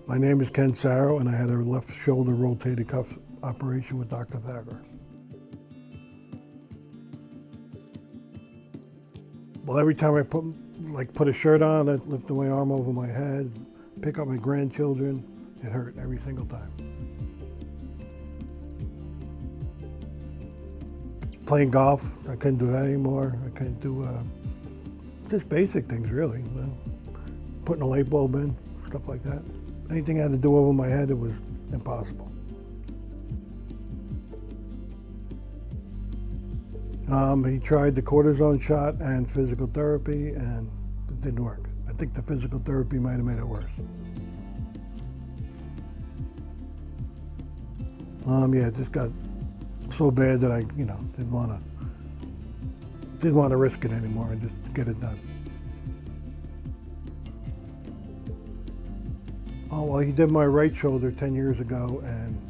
My name is Ken Sarro, and I had a left shoulder rotator cuff operation with Dr. Thacker. Well, every time I put a shirt on, I'd lift my arm over my head, pick up my grandchildren, it hurt every single time. Playing golf, I couldn't do that anymore. I couldn't do just basic things, really. Putting a light bulb in, stuff like that. Anything I had to do over my head, it was impossible. He tried the cortisone shot and physical therapy, and it didn't work. I think the physical therapy might have made it worse. Yeah, it just got so bad that I, didn't want to risk it anymore and just get it done. Oh, well, he did my right shoulder 10 years ago, and,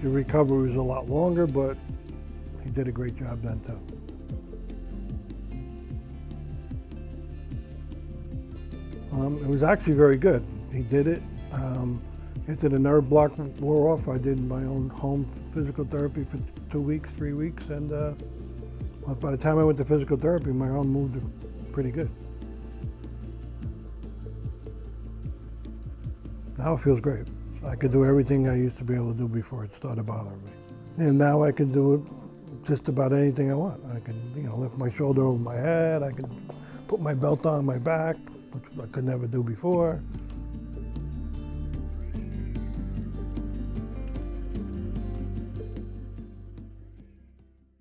the recovery was a lot longer, but he did a great job then, too. It was actually very good. He did it. After the nerve block wore off, I did my own home physical therapy for 2 weeks, 3 weeks, and by the time I went to physical therapy, my arm moved pretty good. Now it feels great. I could do everything I used to be able to do before it started bothering me. And now I can do it just about anything I want. I can, lift my shoulder over my head. I can put my belt on my back, which I could never do before.